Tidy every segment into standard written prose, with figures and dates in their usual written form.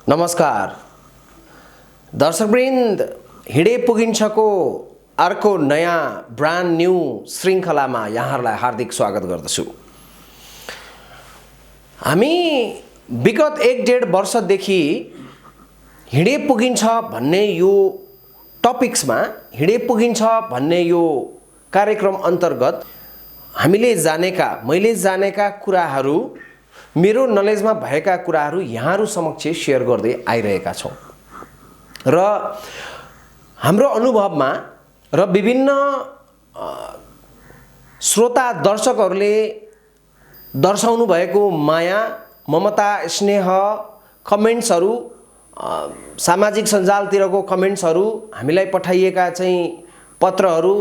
नमस्कार दर्शकवृन्द, हिँडे पुगिन्छको अर्को नयाँ ब्रान्ड न्यू श्रृङ्खलामा यहाँहरूलाई हार्दिक स्वागत गर्दछु। हामी विगत 1.5 वर्षदेखि हिँडे पुगिन्छ भन्ने यो टपिक्समा, हिँडे पुगिन्छ भन्ने यो कार्यक्रम अन्तर्गत हामीले जानेका, मैले जानेका कुराहरू, मेरो नलेजमा भएका कुराहरू यहाँहरू समक्ष सेयर गर्दै आइरहेका छौँ र हाम्रो अनुभवमा र विभिन्न श्रोता दर्शकहरूले दर्शाउनु भएको माया, ममता, स्नेह, कमेन्ट्सहरू, सामाजिक सञ्जालतिरको कमेन्ट्सहरू, हामीलाई पठाइएका चाहिँ पत्रहरू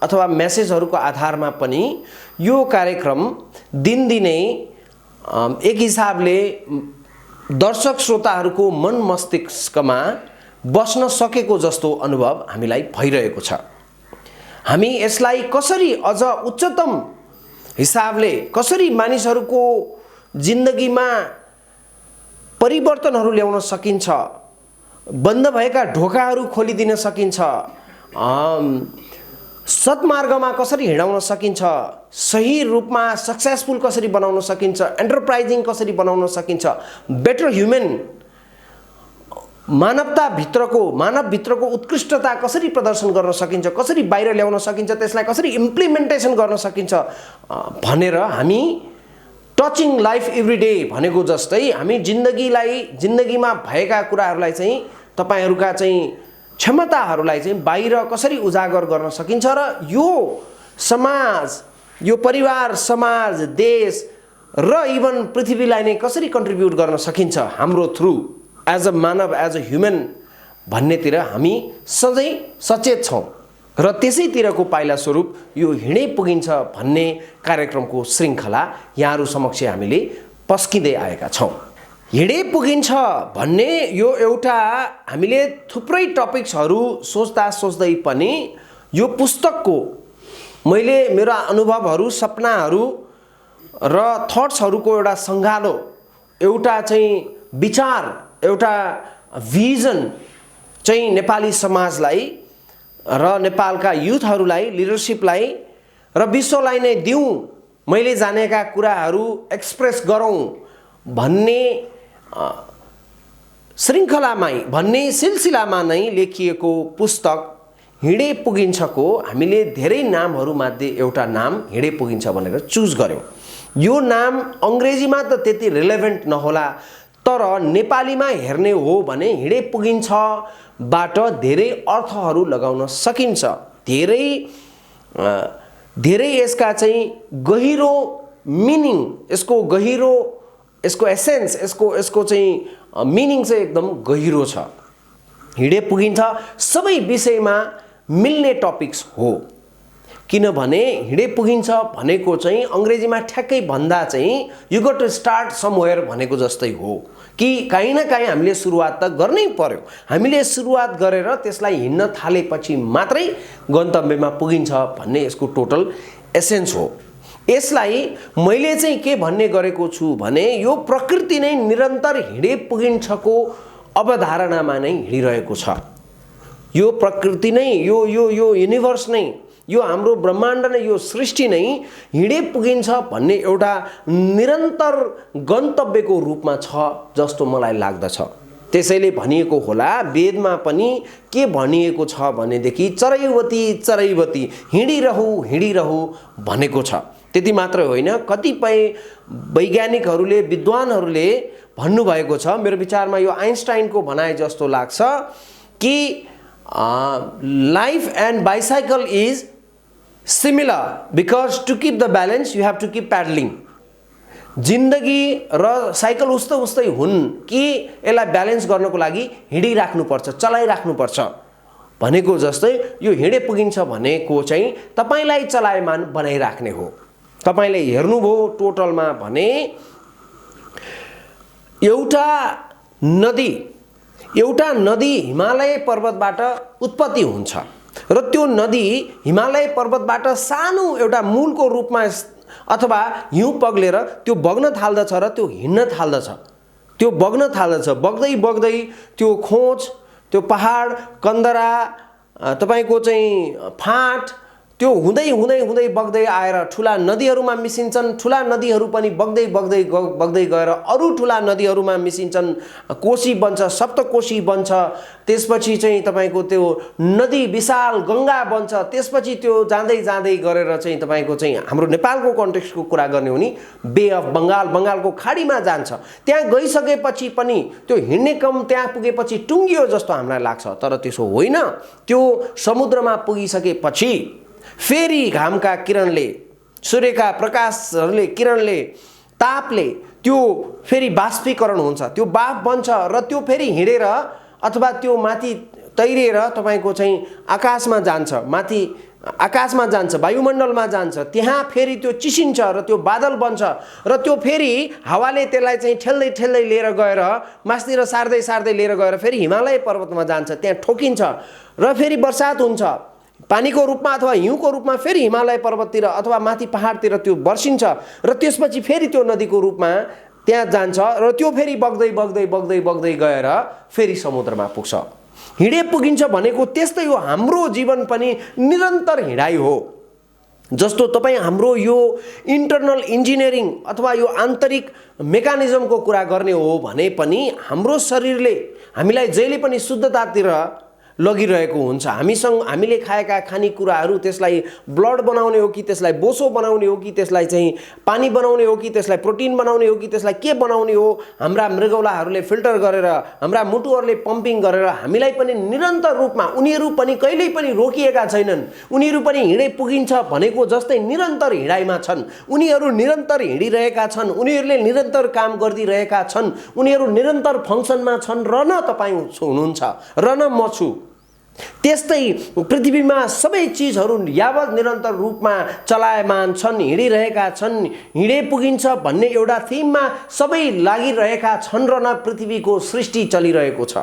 अथवा मेसेजहरूको आधारमा पनि यो कार्यक्रम दिनदिनै एक हिसाबले दर्शक श्रोताहरूको मन मस्तिष्कमा बस्न सकेको जस्तो अनुभव हामीलाई भइरहेको छ। हामी यसलाई कसरी अझ उच्चतम हिसाबले, कसरी मानिसहरूको जिन्दगीमा परिवर्तनहरू ल्याउन सकिन्छ, बन्द भएका ढोकाहरू खोलिदिन सकिन्छ, सत्मार्गमा कसरी हिँडाउन सकिन्छ, सही रूपमा सक्सेसफुल कसरी बनाउन सकिन्छ, एन्टरप्राइजिङ कसरी बनाउन सकिन्छ, बेटर ह्युमन, मानवभित्रको उत्कृष्टता कसरी प्रदर्शन गर्न सकिन्छ, कसरी बाहिर ल्याउन सकिन्छ, त्यसलाई कसरी इम्प्लिमेन्टेसन गर्न सकिन्छ भनेर हामी टचिङ लाइफ एभ्री डे भनेको जस्तै हामी जिन्दगीमा भएका कुराहरूलाई चाहिँ तपाईहरुका चाहिँ क्षमताहरूलाई चाहिँ बाहिर कसरी उजागर गर्न सकिन्छ र यो समाज, यो परिवार, समाज, देश र इभन पृथ्वीलाई नै कसरी कन्ट्रिब्युट गर्न सकिन्छ हाम्रो थ्रु एज अ मानव, एज अ ह्युमन भन्नेतिर हामी सधैँ सचेत छौँ र त्यसैतिरको पाइला स्वरूप यो हिँडे पुगिन्छ भन्ने कार्यक्रमको श्रृङ्खला यहाँहरू समक्ष हामीले पस्किँदै आएका छौँ। हिँडे पुगिन्छ भन्ने यो एउटा हामीले थुप्रै टपिक्सहरू सोच्दै पनि यो पुस्तकको मैले मेरा अनुभवहरू, सपनाहरू र थट्सहरूको एउटा सङ्गालो, एउटा चाहिँ विचार, एउटा भिजन चाहिँ नेपाली समाजलाई र नेपालका युथहरूलाई, लिडरसिपलाई र विश्वलाई नै दिउँ, मैले जानेका कुराहरू एक्सप्रेस गरौँ भन्ने श्रृङ्खलामै, भन्ने सिलसिलामा नै लेखिएको पुस्तक हिँडे पुगिन्छको हामीले धेरै नामहरूमध्ये एउटा नाम हिँडे पुगिन्छ भनेर चुज गर्यौँ। यो नाम अङ्ग्रेजीमा त त्यति रिलेभेन्ट नहोला, तर नेपालीमा हेर्ने हो भने हिँडे पुगिन्छबाट धेरै अर्थहरू लगाउन सकिन्छ। धेरै यसका चाहिँ गहिरो मिनिङ, यसको एसेन्स, यसको चाहिँ मिनिङ चाहिँ एकदम गहिरो छ। हिँडे पुगिन्छ सबै विषयमा मिल्ने टपिक्स हो, किनभने हिँडे पुगिन्छ भनेको चाहिँ अङ्ग्रेजीमा ठ्याक्कै भन्दा चाहिँ you got to start somewhere भनेको जस्तै हो कि काहीँ न काहीँ हामीले सुरुवात त गर्नै पर्यो। हामीले सुरुवात गरेर त्यसलाई हिँड्न थालेपछि मात्रै गन्तव्यमा पुगिन्छ भन्ने यसको टोटल एसेन्स हो। यसलाई मैले चाहिँ के भन्ने गरेको छु भने यो प्रकृति नै निरन्तर हिँडे पुगिन्छको अवधारणामा नै हिँडिरहेको छ। यो प्रकृति नै, यो युनिभर्स नै, यो हाम्रो ब्रह्माण्ड नै, यो सृष्टि नै हिँडे पुगिन्छ भन्ने एउटा निरन्तर गन्तव्यको रूपमा छ जस्तो मलाई लाग्दछ। त्यसैले भनिएको होला, वेदमा पनि के भनिएको छ भनेदेखि चरैवती चरैवती हिँडिरहु भनेको छ। त्यति मात्रै होइन, कतिपय वैज्ञानिकहरूले, विद्वानहरूले भन्नुभएको छ, मेरो विचारमा यो आइन्स्टाइनको भनाइ जस्तो लाग्छ कि life and bicycle is similar because to keep the balance you have to keep pedalling. जिन्दगी र साइकल उस्तै हुन् कि यसलाई ब्यालेन्स गर्नको लागि हिँडिराख्नुपर्छ, चलाइराख्नुपर्छ भनेको जस्तै यो हिँडे पुगिन्छ भनेको चाहिँ तपाईलाई चलायमान बनाइराख्ने हो। तपाईले हेर्नुभयो टोटलमा भने एउटा नदी हिमालय पर्वतबाट उत्पत्ति हुन्छ र त्यो नदी हिमालय पर्वतबाट सानो एउटा मूलको रूपमा अथवा हिउँ पग्लेर त्यो बग्न थाल्दछ र त्यो हिँड्न थाल्दछ। त्यो बग्न थाल्दछ। बग्दै बग्दै त्यो खोज, त्यो पहाड, कन्दरा, तपाईको चाहिँ फाँट, त्यो हुँदै हुँदै हुँदै बग्दै आएर ठुला नदीहरूमा मिसिन्छन्। ठुला नदीहरू पनि बग्दै बग्दै बग्दै गएर अरू ठुला नदीहरूमा मिसिन्छन्। कोशी बन्छ, सप्तकोशी बन्छ। त्यसपछि चाहिँ तपाईको त्यो नदी विशाल गङ्गा बन्छ। त्यसपछि त्यो जाँदै जाँदै गरेर चाहिँ तपाईको चाहिँ हाम्रो नेपालको कन्टेक्स्टको कुरा गर्ने हो नि बे अफ बङ्गाल, बङ्गालको खाडीमा जान्छ। त्यहाँ गइसकेपछि पनि त्यो हिँड्ने क्रम त्यहाँ पुगेपछि टुङ्गियो जस्तो हामीलाई लाग्छ, तर त्यसो होइन। त्यो समुद्रमा पुगिसकेपछि फेरि घामका किरणले, सूर्यका प्रकाशहरूले, किरणले, तापले त्यो फेरि बाष्पीकरण हुन्छ, त्यो बाफ बन्छ र त्यो फेरि हिँडेर अथवा त्यो माथि तैरेर तपाईको चाहिँ आकाशमा जान्छ, माथि आकाशमा जान्छ, वायुमण्डलमा जान्छ। त्यहाँ फेरि त्यो चिसिन्छ र त्यो बादल बन्छ र त्यो फेरि हावाले त्यसलाई चाहिँ ठेल्दै ठेल्दै लिएर गएर मास्तिर सार्दै सार्दै लिएर गएर फेरि हिमालय पर्वतमा जान्छ, त्यहाँ ठोकिन्छ र फेरि बर्सात हुन्छ पानीको रूपमा अथवा हिउँको रूपमा। फेरि हिमालय पर्वततिर अथवा माथि पहाडतिर त्यो बर्सिन्छ र त्यसपछि फेरि त्यो नदीको रूपमा त्यहाँ जान्छ र त्यो फेरि बग्दै बग्दै बग्दै बग्दै गएर फेरि समुद्रमा पुग्छ। हिँडे पुगिन्छ भनेको त्यस्तै हो। हाम्रो जीवन पनि निरन्तर हिँडाइ हो। जस्तो तपाईँ हाम्रो यो इन्टरनल इन्जिनियरिङ अथवा यो आन्तरिक मेकानिजमको कुरा गर्ने हो भने पनि हाम्रो शरीरले हामीलाई जहिले पनि शुद्धतातिर लगिरहेको हुन्छ। हामीले खाएका खानेकुराहरू त्यसलाई ब्लड बनाउने हो कि त्यसलाई बोसो बनाउने हो कि त्यसलाई चाहिँ पानी बनाउने हो कि त्यसलाई प्रोटिन बनाउने हो कि त्यसलाई के बनाउने हो, हाम्रा मृगौलाहरूले फिल्टर गरेर, हाम्रा मुटुहरूले पम्पिङ गरेर हामीलाई पनि निरन्तर रूपमा, उनीहरू पनि कहिल्यै पनि रोकिएका छैनन्। उनीहरू पनि हिँडे पुगिन्छ भनेको जस्तै निरन्तर हिँडाइमा छन्। उनीहरू निरन्तर हिँडिरहेका छन्, उनीहरूले निरन्तर काम गरिदिरहेका छन्, उनीहरू निरन्तर फङ्सनमा छन् र न तपाईँ हुनुहुन्छ र न म छु। त्यस्तै पृथ्वीमा सबै चिजहरू यावत निरन्तर रूपमा चलायमान छन्, हिँडिरहेका छन्। हिँडे पुगिन्छ भन्ने एउटा थिममा सबै लागिरहेका छन् र न पृथ्वीको सृष्टि चलिरहेको छ।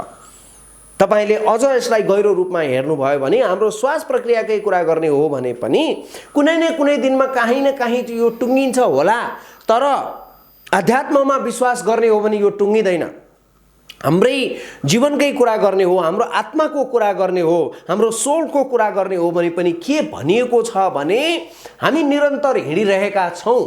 तपाईले अझ यसलाई गहिरो रूपमा हेर्नुभयो भने हाम्रो श्वास प्रक्रियाकै कुरा गर्ने हो भने पनि कुनै न कुनै दिनमा कहीँ न कहीँ यो टुङ्गिन्छ होला, तर अध्यात्ममा विश्वास गर्ने हो भने यो टुङ्गिँदैन। हाम्रै जीवनकै कुरा गर्ने हो, हाम्रो आत्माको कुरा गर्ने हो, हाम्रो सोलको कुरा गर्ने हो भने पनि के भनिएको छ भने हामी निरन्तर हिँडिरहेका छौँ।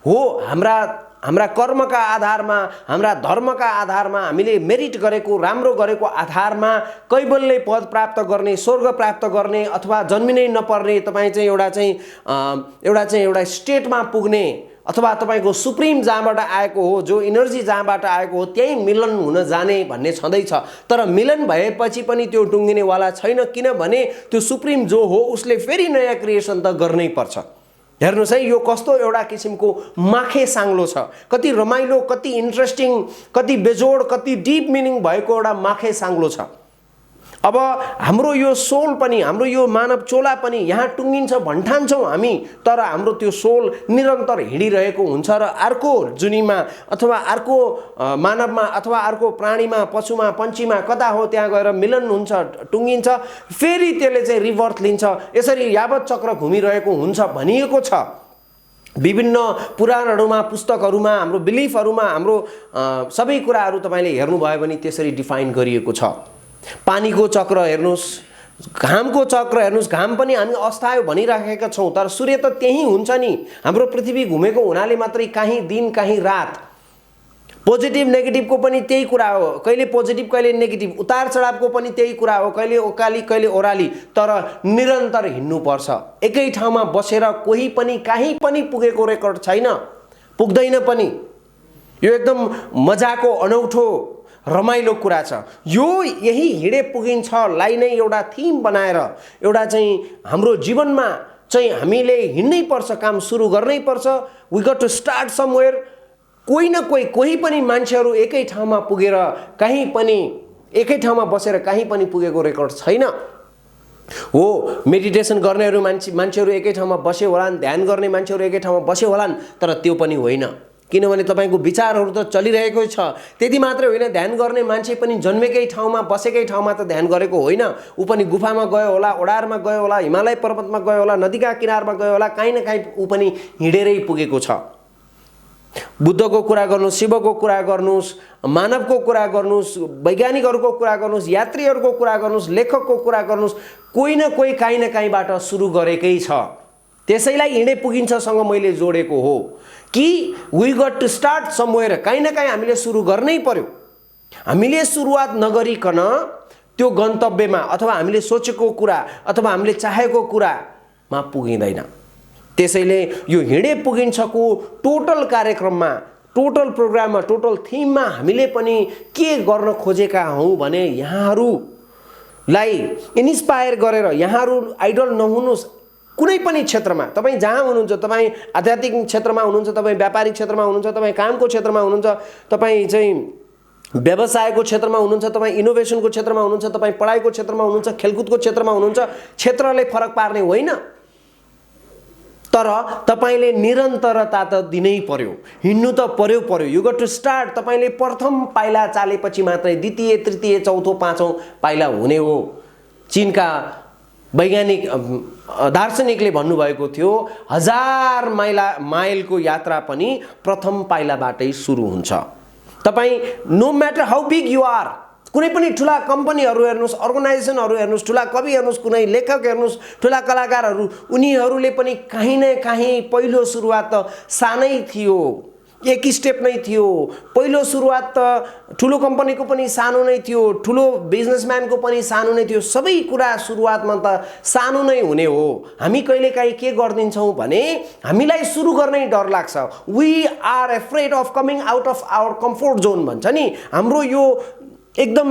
हो, हाम्रा कर्मका आधारमा, हाम्रा धर्मका आधारमा, हामीले मेरिट गरेको, राम्रो गरेको आधारमा कैवल्य पद प्राप्त गर्ने, स्वर्ग प्राप्त गर्ने अथवा जन्मिनै नपर्ने तपाईँ चाहिँ एउटा स्टेटमा पुग्ने अथवा तपाईको सुप्रिम जहाँबाट आएको हो, जो इनर्जी जहाँबाट आएको हो त्यही मिलन हुन जाने भन्ने छँदैछ। तर मिलन भएपछि पनि त्यो टुङ्गिनेवाला छैन, किनभने त्यो सुप्रिम जो हो उसले फेरि नयाँ क्रिएसन त गर्नै पर्छ। हेर्नुहोस् है, यो कस्तो एउटा किसिमको माखे साङ्लो छ, कति रमाइलो, कति इन्ट्रेस्टिङ, कति बेजोड, कति डिप मिनिङ भएको एउटा माखे साङ्लो छ। अब हाम्रो यो सोल पनि, हाम्रो यो मानव चोला पनि यहाँ टुङ्गिन्छ भन्ठान्छौँ हामी, तर हाम्रो त्यो सोल निरन्तर हिँडिरहेको हुन्छ र अर्को जुनीमा अथवा अर्को मानवमा अथवा अर्को प्राणीमा, पशुमा, पन्छीमा कता हो त्यहाँ गएर मिलन हुन्छ, टुङ्गिन्छ, फेरि त्यसले चाहिँ रिभर्थ लिन्छ। यसरी यावत चक्र घुमिरहेको हुन्छ भनिएको छ। विभिन्न पुराणहरूमा, पुस्तकहरूमा, हाम्रो बिलिफहरूमा, हाम्रो सबै कुराहरू तपाईँले हेर्नुभयो भने त्यसरी डिफाइन गरिएको छ। पानीको चक्र हेर्नुहोस्, घामको चक्र हेर्नुहोस्, घाम पनि हामी अस्तायो भनिराखेका छौँ, तर सूर्य त त्यही हुन्छ नि। हाम्रो पृथ्वी घुमेको हुनाले मात्रै काहीँ दिन काहीँ रात। पोजिटिभ नेगेटिभको पनि त्यही कुरा हो, कहिले पोजिटिभ कहिले नेगेटिभ, उतार चढावको पनि त्यही कुरा हो, कहिले ओकाली कहिले ओह्राली, तर निरन्तर हिँड्नुपर्छ। एकै ठाउँमा बसेर कोही पनि काहीँ पनि पुगेको रेकर्ड छैन, पुग्दैन पनि। यो एकदम मजाको, अनौठो, रमाइलो कुरा छ। यो यही हिँडे पुगिन्छलाई नै एउटा थिम बनाएर एउटा चाहिँ हाम्रो जीवनमा चाहिँ हामीले हिँड्नै पर्छ, काम सुरु गर्नै पर्छ। We got to start somewhere. कोही न कोही पनि मान्छेहरू एकै ठाउँमा पुगेर कहीँ पनि, एकै ठाउँमा बसेर कहीँ पनि पुगेको रेकर्ड छैन। हो, मेडिटेसन गर्नेहरू मान्छेहरू एकै ठाउँमा बसे होलान्, ध्यान गर्ने मान्छेहरू एकै ठाउँमा बसे होलान्, तर त्यो पनि होइन, किनभने तपाईँको विचारहरू त चलिरहेकै छ। त्यति मात्रै होइन, ध्यान गर्ने मान्छे पनि जन्मेकै ठाउँमा, बसेकै ठाउँमा त ध्यान गरेको होइन। ऊ पनि गुफामा गयो होला, ओडारमा गयो होला, हिमालय पर्वतमा गयो होला, नदीका किनारमा गयो होला, काहीँ न काहीँ ऊ पनि हिँडेरै पुगेको छ। बुद्धको कुरा गर्नुस्, शिवको कुरा गर्नुस्, मानवको कुरा गर्नुस्, वैज्ञानिकहरूको कुरा गर्नुस्, यात्रीहरूको कुरा गर्नुस्, लेखकको कुरा गर्नुस्, कोही न कोही काहीँ न काहीँबाट सुरु गरेकै छ। त्यसैलाई हिँडे पुगिन्छसँग मैले जोडेको हो कि we got to start somewhere. काहीँ न काहीँ हामीले सुरु गर्नै पर्यो। हामीले सुरुवात नगरिकन त्यो गन्तव्यमा अथवा हामीले सोचेको कुरा अथवा हामीले चाहेको कुरामा पुगिँदैन। त्यसैले यो हिँडे पुगिन्छको टोटल कार्यक्रममा, टोटल प्रोग्राममा, टोटल थिममा हामीले पनि के गर्न खोजेका हौँ भने यहाँहरूलाई इन्स्पायर गरेर, यहाँहरू आइडल नहुनुहोस् कुनै पनि क्षेत्रमा, तपाईँ जहाँ हुनुहुन्छ, तपाईँ आध्यात्मिक क्षेत्रमा हुनुहुन्छ, तपाईँ व्यापारिक क्षेत्रमा हुनुहुन्छ, तपाईँ कामको क्षेत्रमा हुनुहुन्छ, तपाईँ चाहिँ व्यवसायको क्षेत्रमा हुनुहुन्छ, तपाईँ इनोभेसनको क्षेत्रमा हुनुहुन्छ, तपाईँ पढाइको क्षेत्रमा हुनुहुन्छ, खेलकुदको क्षेत्रमा हुनुहुन्छ, क्षेत्रले फरक पार्ने होइन। तर तपाईले निरन्तरता त दिनै पर्यो, हिँड्नु त पर्यो। You got to start. तपाईले प्रथम पाइला चालेपछि मात्रै द्वितीय, तृतीय, चौथो, पाँचौं पाइला हुने हो। चीनका वैज्ञानिक दार्शनिकले भन्नुभएको थियो 1000 माइलको यात्रा पनि प्रथम पाइलाबाटै सुरु हुन्छ। तपाईँ no matter how big you are, कुनै पनि ठुला कम्पनीहरू हेर्नुहोस्, अर्गनाइजेसनहरू हेर्नुहोस्, ठुला कवि हेर्नुहोस्, कुनै लेखक हेर्नुहोस्, ठुला कलाकारहरू, उनीहरूले पनि काहीँ न काहीँ पहिलो सुरुवात त सानै थियो, एक स्टेप नै थियो। पहिलो सुरुवात त ठुलो कम्पनीको पनि सानो नै थियो, ठुलो बिजनेसम्यानको पनि सानो नै थियो। सबै कुरा सुरुवातमा त सानो नै हुने हो। हामी कहिलेकाहीँ के गरिदिन्छौँ भने हामीलाई सुरु गर्नै डर लाग्छ। We are afraid of coming out of our comfort zone भन्छ नि। हाम्रो यो एकदम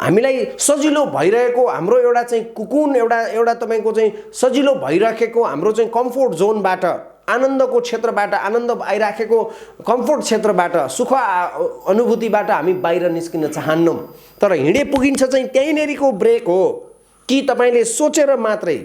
हामीलाई सजिलो भइरहेको, हाम्रो एउटा चाहिँ कुकुन, एउटा तपाईँको चाहिँ सजिलो भइराखेको हाम्रो चाहिँ कम्फोर्ट जोनबाट, आनन्दको क्षेत्रबाट, आनन्द आइराखेको कम्फोर्ट क्षेत्रबाट, सुख अनुभूतिबाट हामी बाहिर निस्किन चाहन्नौँ। तर हिँडे पुगिन्छ चाहिँ त्यहीँनेरिको ब्रेक हो कि तपाईँले सोचेर मात्रै,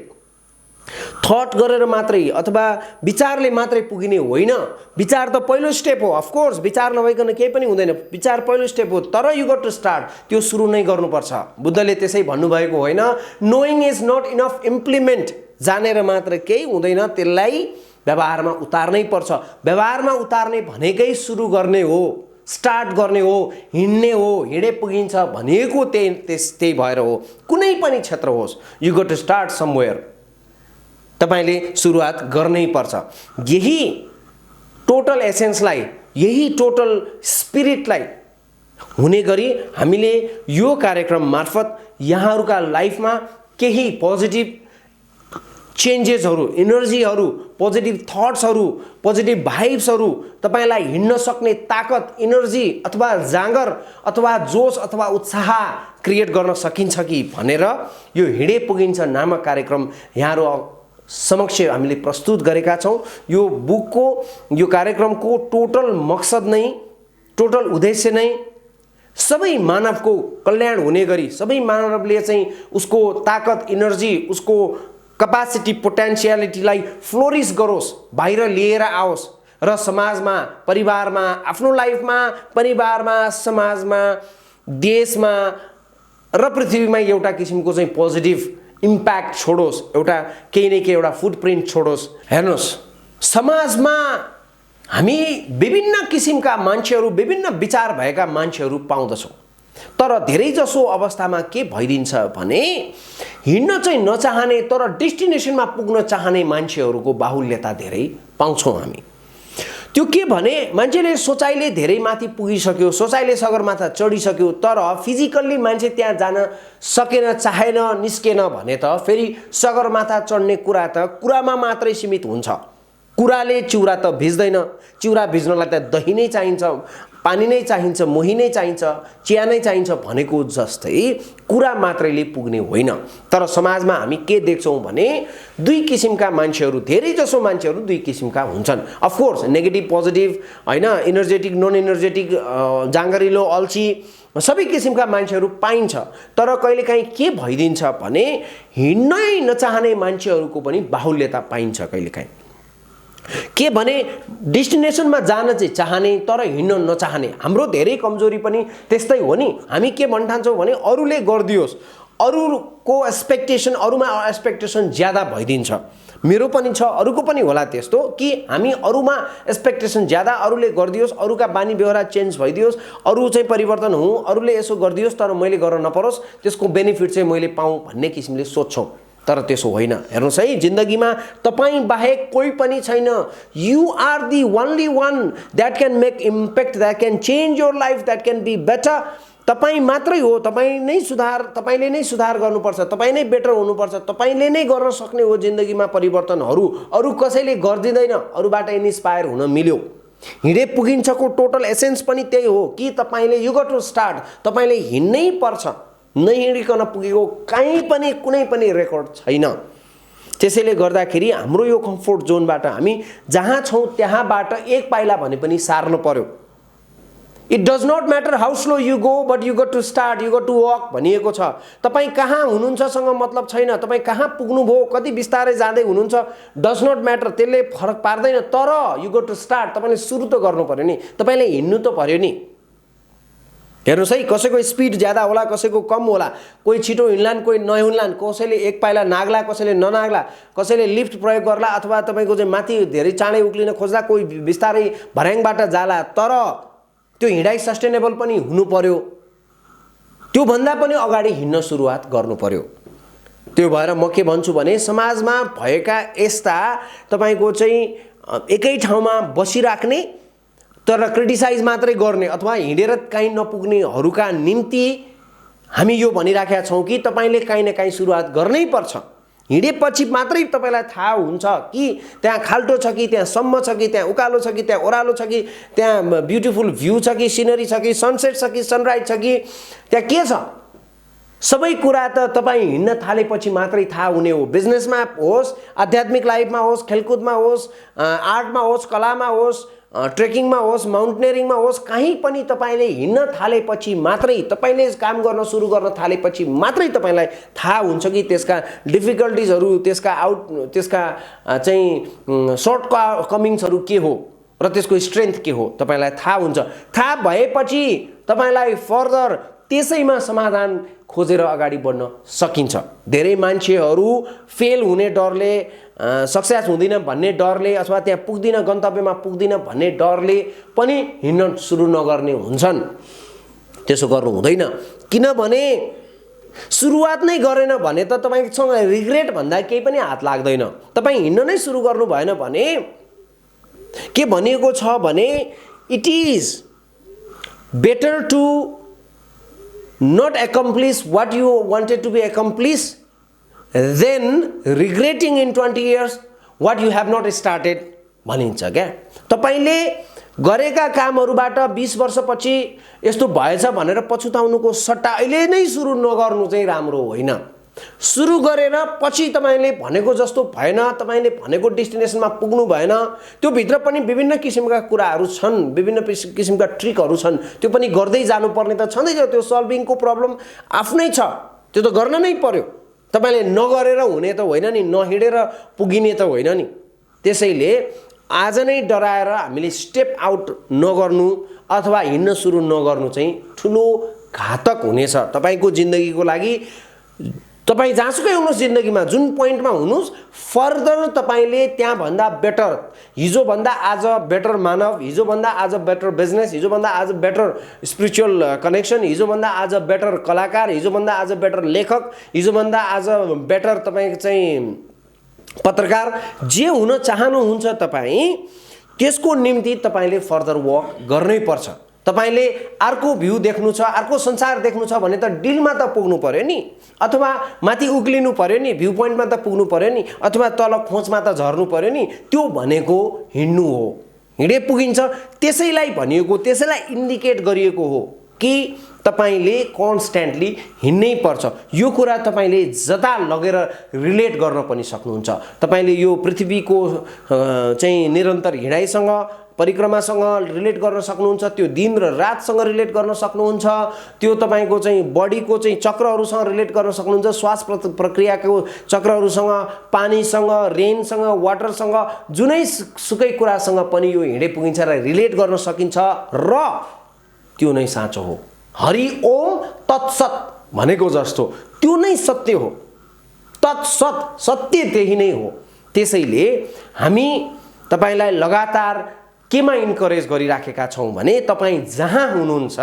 थट गरेर मात्रै अथवा विचारले मात्रै पुगिने होइन। विचार त पहिलो स्टेप हो, अफकोर्स विचार नभइकन केही पनि हुँदैन, विचार पहिलो स्टेप हो। तर यु गट टु स्टार्ट, त्यो सुरु नै गर्नुपर्छ। बुद्धले त्यसै भन्नुभएको होइन, knowing is not enough, implement. जानेर मात्र केही हुँदैन, त्यसलाई व्यवहारमा उतार्नै पर्छ। व्यवहारमा उतार्ने भनेकै सुरु गर्ने हो, स्टार्ट गर्ने हो, हिँड्ने हो। हिँडे पुगिन्छ भनेको त्यही भएर हो। कुनै पनि क्षेत्र होस्, you got to start somewhere. तपाईले सुरुवात गर्नै पर्छ। यही टोटल एसेन्सलाई, यही टोटल स्पिरिटलाई हुने गरी हामीले यो कार्यक्रम मार्फत यहाँहरूका लाइफमा केही पोजिटिभ चेन्जेसहरू, इनर्जीहरू, पोजिटिभ थट्सहरू, पोजिटिभ भाइब्सहरू, तपाईलाई हिँड्न सक्ने ताकत, इनर्जी अथवा जाँगर अथवा जोश अथवा उत्साह क्रिएट गर्न सकिन्छ कि भनेर यो हिँडे पुगिन्छ नामक कार्यक्रम यहाँहरू समक्ष हामीले प्रस्तुत गरेका छौँ। यो बुकको, यो कार्यक्रमको टोटल मकसद नै, टोटल उद्देश्य नै सबै मानवको कल्याण हुने गरी, सबै मानवले चाहिँ उसको ताकत, इनर्जी, उसको कपासिटी, पोटेन्सियालिटीलाई फ्लोरिस गरोस्, बाहिर लिएर आओस् र समाजमा, परिवारमा, आफ्नो लाइफमा, परिवारमा, समाजमा, देशमा र पृथ्वीमा एउटा किसिमको चाहिँ पोजिटिभ इम्प्याक्ट छोडोस्, एउटा केही न केही एउटा फुटप्रिन्ट छोडोस्। हेर्नुहोस्, समाजमा हामी विभिन्न किसिमका मान्छेहरू, विभिन्न विचार भएका मान्छेहरू पाउँदछौँ। तर धेरैजसो अवस्थामा के भइदिन्छ भने हिँड्न चाहिँ नचाहने तर डेस्टिनेसनमा पुग्न चाहने मान्छेहरूको बाहुल्यता धेरै पाउँछौँ हामी। त्यो के भने मान्छेले सोचाइले धेरै माथि पुगिसक्यो, सोचाइले सगरमाथा चढिसक्यो, तर फिजिकल्ली मान्छे त्यहाँ जान सकेन, चाहेन, निस्केन भने त फेरि सगरमाथा चढ्ने कुरा त कुरामा मात्रै सीमित हुन्छ। कुराले चिउरा त भिज्दैन, चिउरा भिज्नलाई त दही नै चाहिन्छ, पानी नै चाहिन्छ, मोही नै चाहिन्छ, चिया नै चाहिन्छ भनेको जस्तै कुरा मात्रैले पुग्ने होइन। तर समाजमा हामी के देख्छौँ भने दुई किसिमका मान्छेहरू, धेरैजसो मान्छेहरू दुई किसिमका हुन्छन्। अफकोर्स नेगेटिभ, पोजिटिभ, होइन, इनर्जेटिक, नन इनर्जेटिक, जाँगरिलो, अल्छी, सबै किसिमका मान्छेहरू पाइन्छ। तर कहिलेकाहीँ के भइदिन्छ भने हिँड्नै नचाहने मान्छेहरूको पनि बाहुल्यता पाइन्छ कहिलेकाहीँ। के भने डेस्टिनेसनमा जान चाहिँ चाहने तर हिँड्न नचाहने। हाम्रो धेरै कमजोरी पनि त्यस्तै हो नि। हामी के भन्न ठान्छौँ भने अरूले गरिदियोस्, अरूको एक्सपेक्टेसन, अरूमा एक्सपेक्टेसन ज्यादा भइदिन्छ। मेरो पनि छ, अरूको पनि होला त्यस्तो कि हामी अरूमा एक्सपेक्टेसन ज्यादा, अरूले गरिदियोस्, अरूका बानी व्यवहार चेन्ज भइदियोस्, अरू चाहिँ परिवर्तन हुँ, अरूले यसो गरिदियोस् तर मैले गर्न नपरोस्, त्यसको बेनिफिट चाहिँ मैले पाऊँ भन्ने किसिमले सोच्छौँ। तर त्यसो होइन। हेर्नुहोस् है, जिन्दगीमा तपाईँ बाहेक कोही पनि छैन। You are the only one that can make impact, that can change your life, that can be better. तपाईँ मात्रै हो। तपाईँले नै सुधार गर्नुपर्छ, तपाईँ नै बेटर हुनुपर्छ, तपाईँले नै गर्न सक्ने हो जिन्दगीमा परिवर्तनहरू। अरू कसैले गरिदिँदैन। अरूबाट इन्स्पायर हुन मिल्यो, हिँडे पुगिन्छको टोटल एसेन्स पनि त्यही हो कि तपाईँले यु गट टु स्टार्ट, तपाईँले हिँड्नै पर्छ। नहिँडिकन पुगेको कहीँ पनि कुनै पनि रेकर्ड छैन। त्यसैले गर्दाखेरि हाम्रो यो कम्फोर्ट जोनबाट हामी जहाँ छौँ त्यहाँबाट एक पाइला भने पनि सार्नु पर्यो। It does not matter how slow you go, but you got to start, you got to work भनिएको छ। तपाईँ कहाँ हुनुहुन्छसँग मतलब छैन, तपाईँ कहाँ पुग्नुभयो, कति बिस्तारै जाँदै हुनुहुन्छ, डज नट म्याटर, त्यसले फरक पार्दैन। तर यु गट टु स्टार्ट, तपाईँले सुरु त गर्नु पर्यो नि, तपाईँले हिँड्नु त पर्यो नि। हेर्नुहोस् है, कसैको स्पिड ज्यादा होला, कसैको कम होला, कोही छिटो हिँड्लान्, कोही नहिँड्लान्, कसैले एक पाइला नाग्ला, कसैले ननाग्ला, कसैले लिफ्ट प्रयोग गर्ला अथवा तपाईँको चाहिँ माथि धेरै चाँडै उक्लिन खोज्दा, कोही बिस्तारै भर्याङबाट जाला। तर त्यो हिँडाइ सस्टेनेबल पनि हुनु पर्यो। त्योभन्दा पनि अगाडि हिँड्न सुरुवात गर्नु पर्यो। त्यो भएर म के भन्छु भने समाजमा भएका यस्ता तपाईँको चाहिँ एकै ठाउँमा बसिराख्ने तर क्रिटिसाइज मात्रै गर्ने अथवा हिँडेर कहीँ नपुग्नेहरूका निम्ति हामी यो भनिराखेका छौँ कि तपाईँले काहीँ न काहीँ सुरुवात गर्नै पर्छ। हिँडेपछि मात्रै तपाईँलाई थाहा हुन्छ कि त्यहाँ खाल्टो छ कि त्यहाँ सम्म छ कि त्यहाँ उकालो छ कि त्यहाँ ओह्रालो छ कि त्यहाँ ब्युटिफुल भ्यू छ कि सिनरी छ कि सनसेट छ कि सनराइज छ कि त्यहाँ के छ। सबै कुरा त तपाईँ हिँड्न थालेपछि मात्रै थाहा हुने हो। बिजनेसमा होस्, आध्यात्मिक लाइफमा होस्, खेलकुदमा होस्, आर्टमा होस्, कलामा होस्, ट्रेकिङमा होस्, माउन्टेनियरिङमा होस्, कहीँ पनि तपाईँले हिँड्न थालेपछि मात्रै, तपाईँले काम गर्न सुरु गर्न थालेपछि मात्रै तपाईँलाई थाहा हुन्छ कि त्यसका डिफिकल्टिजहरू, त्यसका चाहिँ सर्ट कमिङ्सहरू के हो र त्यसको स्ट्रेन्थ के हो तपाईँलाई थाहा हुन्छ। थाहा भएपछि तपाईँलाई फर्दर त्यसैमा समाधान खोजेर अगाडि बढ्न सकिन्छ। धेरै मान्छेहरू फेल हुने डरले, सक्सेस हुँदिन भन्ने डरले अथवा त्यहाँ पुग्दिन, गन्तव्यमा पुग्दिन भन्ने डरले पनि हिँड्न सुरु नगर्ने हुन्छन्। त्यसो गर्नु हुँदैन, किनभने सुरुवात नै गरेन भने त तपाईँसँग रिग्रेट भन्दा केही पनि हात लाग्दैन। तपाईँ हिँड्न नै सुरु गर्नु भएन भने के भनिएको छ भने it is better to not accomplish what you wanted to be accomplished then regretting in 20 years what you have not started भनिन्छ क्या। तपाईले गरेका कामहरुबाट 20 वर्षपछि यस्तो भएछ भनेर पछुताउनुको सट्टा अहिले नै सुरु नगर्नु चाहिँ राम्रो होइन। सुरु गरेर पछि तपाईले भनेको जस्तो भएन, तपाईले भनेको डेस्टिनेसनमा पुग्नु भएन, त्यो भित्र पनि विभिन्न किसिमका कुराहरू छन्, विभिन्न किसिमका ट्रिकहरू छन्, त्यो पनि गर्दै जानुपर्ने त छँदै छ। त्यो सल्भिङको प्रब्लम आफ्नै छ, त्यो त गर्न नै पर्यो। तपाईले नगरेर हुने त होइन नि, नहिँडेर पुगिने त होइन नि। त्यसैले आज नै डराएर हामीले स्टेप आउट नगर्नु अथवा हिँड्न सुरु नगर्नु चाहिँ ठुलो घातक हुनेछ तपाईको जिन्दगीको लागि। तपाईं जहाँसुकै हुनुहोस् जिन्दगीमा, जुन पोइन्टमा हुनुहोस्, फर्दर तपाईले त्यहाँ भन्दा बेटर, हिजो भन्दा आज बेटर मानव, हिजो भन्दा आज बेटर बिजनेस, हिजो भन्दा आज बेटर स्पिरिचुअल कनेक्सन, हिजो भन्दा आज बेटर कलाकार, हिजो भन्दा आज बेटर लेखक, हिजो भन्दा आज बेटर तपाईं चाहिँ पत्रकार, जे हुन चाहनुहुन्छ तपाईं, त्यसको निम्ति तपाईले फर्दर वर्क गर्नै पर्छ। तपाईले अर्को भ्यू देख्नु छ, अर्को संसार देख्नु छ भने त डिलमा त पुग्नु पर्यो नि, अथवा माथि उक्लिनु पर्यो नि, भ्यू पोइन्टमा त पुग्नु पर्यो नि, अथवा तल खोजमा त झर्नु पर्यो नि। त्यो भनेको हिँड्नु हो। हिँडे पुगिन्छ, त्यसैलाई भनिएको, त्यसैलाई इन्डिकेट गरिएको हो कि तपाईले कन्स्ट्यान्टली हिँड्नै पर्छ। यो कुरा तपाईले जता लगेर रिलेट गर्न पनि सक्नुहुन्छ। तपाईले यो पृथ्वीको चाहिँ निरन्तर हिँडाइसँग, परिक्रमासँग रिलेट गर्न सक्नुहुन्छ, त्यो दिन र रातसँग रिलेट गर्न सक्नुहुन्छ, त्यो तपाईको चाहिँ बडीको चाहिँ चक्रहरूसँग रिलेट गर्न सक्नुहुन्छ, श्वास प्रक्रियाको चक्रहरूसँग, पानीसँग, रेनसँग, वाटरसँग, जुनै सुकै कुरासँग पनि यो हिँडे पुगिन्छ र रिलेट गर्न सकिन्छ र त्यो नै साँचो हो। हरि ओम तत्सत भनेको जस्तो त्यो नै सत्य हो, तत्सत सत्य त्यही नै हो। त्यसैले हामी तपाईलाई लगातार केमा इन्करेज गरिराखेका छौं भने तपाई जहाँ हुनुहुन्छ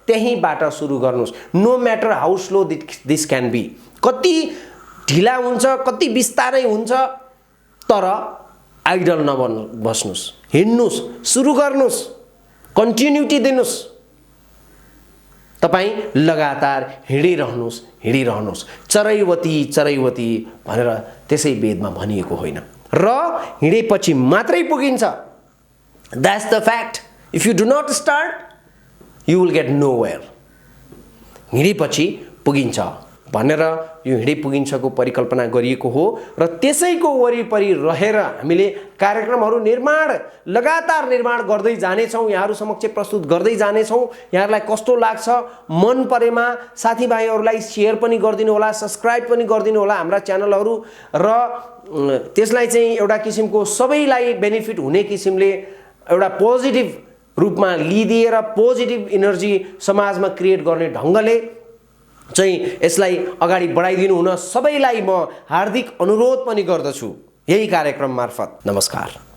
त्यहीबाट सुरु गर्नुस्। No matter how slow this can be, कति ढिला हुन्छ कति बिस्तारै हुन्छ, तर आइडल नबस्नुस्, हिड्नुस्, सुरु गर्नुस्, कन्टिन्युटी दिनुस्। तपाई लगातार हिँडिरहनुस्। चरैवती चरैवती भनेर त्यसै वेदमा भनिएको होइन, र हिँडेपछि मात्रै पुगिन्छ। That's the fact. If you do not start, you will get nowhere. हिँडेपछि पुगिन्छ भनेर यो हिँडे पुगिन्छको परिकल्पना गरिएको हो, र त्यसैको वरिपरि रहेर हामीले कार्यक्रमहरू लगातार निर्माण गर्दै जानेछौँ, यहाँहरू समक्ष प्रस्तुत गर्दै जानेछौँ। यहाँहरूलाई कस्तो लाग्छ, मन परेमा साथीभाइहरूलाई सेयर पनि गरिदिनु होला, सब्सक्राइब पनि गरिदिनु होला हाम्रा च्यानलहरू, र त्यसलाई चाहिँ एउटा किसिमको सबैलाई बेनिफिट हुने किसिमले एउटा पोजिटिभ रूपमा लिदिएर पोजिटिभ एनर्जी समाजमा क्रिएट गर्ने ढङ्गले चाहिँ यसलाई अगाडि बढाइदिनु हुन सबैलाई म हार्दिक अनुरोध पनि गर्दछु यही कार्यक्रम मार्फत। नमस्कार।